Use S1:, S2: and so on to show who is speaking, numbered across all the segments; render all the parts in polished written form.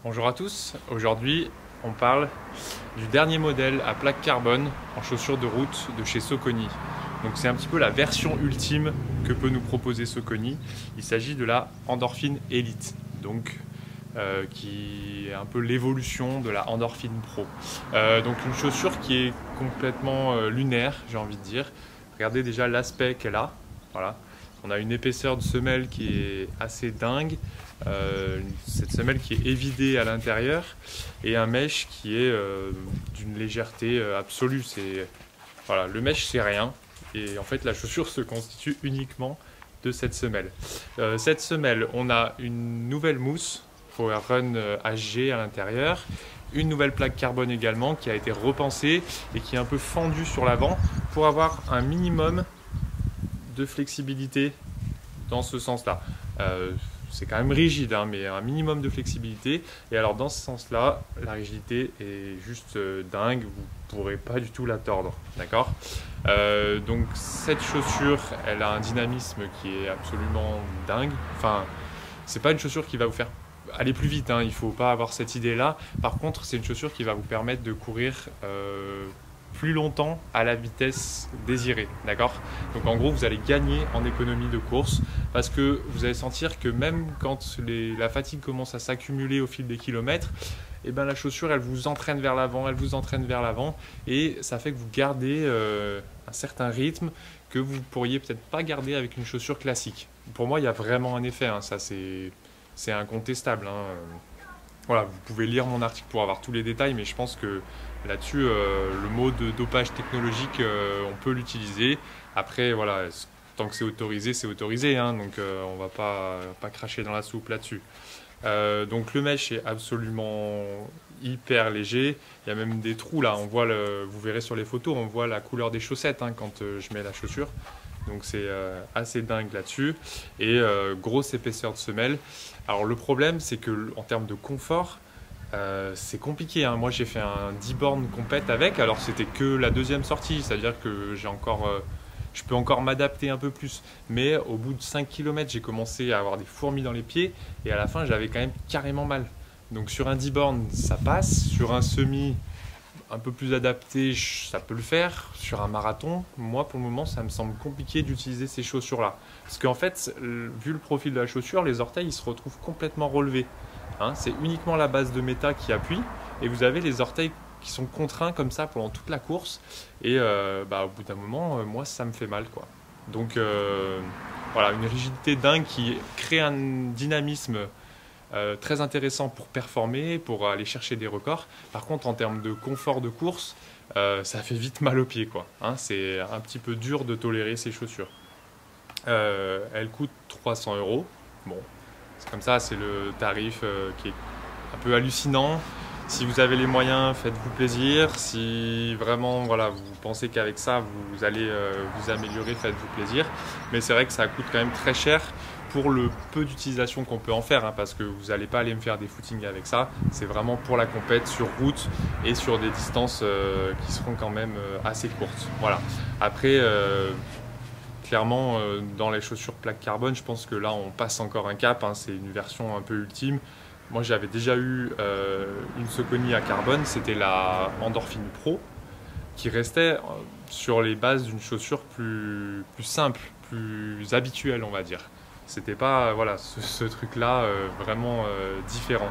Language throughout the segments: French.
S1: Bonjour à tous, aujourd'hui on parle du dernier modèle à plaque carbone en chaussures de route de chez Saucony. Donc c'est un petit peu la version ultime que peut nous proposer Saucony. Il s'agit de la Endorphin Elite, donc qui est un peu l'évolution de la Endorphin Pro. Donc une chaussure qui est complètement lunaire, j'ai envie de dire. Regardez déjà l'aspect qu'elle a, voilà. On a une épaisseur de semelle qui est assez dingue, cette semelle qui est évidée à l'intérieur et un mesh qui est d'une légèreté absolue. Voilà, le mesh c'est rien et en fait la chaussure se constitue uniquement de cette semelle. Cette semelle, on a une nouvelle mousse Power Run HG à l'intérieur, une nouvelle plaque carbone également qui a été repensée et qui est un peu fendue sur l'avant pour avoir un minimum de flexibilité dans ce sens-là. C'est quand même rigide, hein, mais un minimum de flexibilité. Et alors dans ce sens-là, la rigidité est juste dingue. Vous ne pourrez pas du tout la tordre, d'accord. Donc cette chaussure, elle a un dynamisme qui est absolument dingue. Enfin, c'est pas une chaussure qui va vous faire aller plus vite, hein, il ne faut pas avoir cette idée-là. Par contre, c'est une chaussure qui va vous permettre de courir plus longtemps à la vitesse désirée, d'accord. Donc en gros, vous allez gagner en économie de course parce que vous allez sentir que même quand la fatigue commence à s'accumuler au fil des kilomètres, et ben la chaussure, elle vous entraîne vers l'avant, elle vous entraîne vers l'avant et ça fait que vous gardez un certain rythme que vous ne pourriez peut-être pas garder avec une chaussure classique. Pour moi, il y a vraiment un effet, hein, ça c'est incontestable, hein. Voilà, vous pouvez lire mon article pour avoir tous les détails, mais je pense que là-dessus, le mot de dopage technologique, on peut l'utiliser. Après, voilà, tant que c'est autorisé, hein, donc on ne va pas cracher dans la soupe là-dessus. Donc le mesh est absolument hyper léger. Il y a même des trous là. On voit vous verrez sur les photos, on voit la couleur des chaussettes, hein, quand je mets la chaussure. Donc c'est assez dingue là-dessus. Et grosse épaisseur de semelle. Alors le problème, c'est que en termes de confort, c'est compliqué, hein. Moi j'ai fait un 10 bornes compète avec, alors c'était que la deuxième sortie, c'est-à-dire que je peux encore m'adapter un peu plus. Mais au bout de 5 km, j'ai commencé à avoir des fourmis dans les pieds et à la fin j'avais quand même carrément mal. Donc sur un 10 bornes, ça passe. Sur un semi un peu plus adapté, ça peut le faire. Sur un marathon, moi pour le moment, ça me semble compliqué d'utiliser ces chaussures-là. Parce qu'en fait, vu le profil de la chaussure, les orteils ils se retrouvent complètement relevés. Hein, c'est uniquement la base de méta qui appuie et vous avez les orteils qui sont contraints comme ça pendant toute la course et au bout d'un moment, moi ça me fait mal, quoi. Donc voilà, une rigidité dingue qui crée un dynamisme très intéressant pour performer, pour aller chercher des records. Par contre, en termes de confort de course, ça fait vite mal aux pieds, quoi. Hein, c'est un petit peu dur de tolérer ces chaussures. Elles coûtent 300 €. Bon, c'est comme ça, c'est le tarif qui est un peu hallucinant. Si vous avez les moyens, faites-vous plaisir. Si vraiment voilà, vous pensez qu'avec ça, vous allez vous améliorer, faites-vous plaisir. Mais c'est vrai que ça coûte quand même très cher pour le peu d'utilisation qu'on peut en faire, hein, parce que vous n'allez pas aller me faire des footings avec ça. C'est vraiment pour la compète sur route et sur des distances qui seront quand même assez courtes. Voilà. Après, clairement, dans les chaussures plaque carbone, je pense que là, on passe encore un cap, hein, c'est une version un peu ultime. Moi, j'avais déjà eu une Saucony à carbone, c'était la Endorphin Pro, qui restait sur les bases d'une chaussure plus simple, plus habituelle, on va dire. C'était pas voilà, ce truc-là vraiment différent.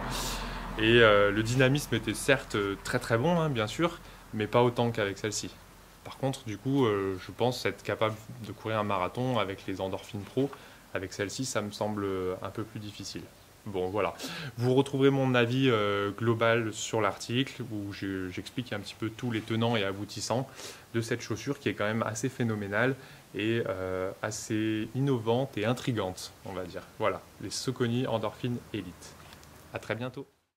S1: Et le dynamisme était certes très très bon, hein, bien sûr, mais pas autant qu'avec celle-ci. Par contre, du coup, je pense être capable de courir un marathon avec les Endorphin Pro. Avec celle-ci, ça me semble un peu plus difficile. Bon, voilà. Vous retrouverez mon avis global sur l'article où j'explique un petit peu tous les tenants et aboutissants de cette chaussure qui est quand même assez phénoménale et assez innovante et intrigante, on va dire. Voilà, les Saucony Endorphin Elite. À très bientôt.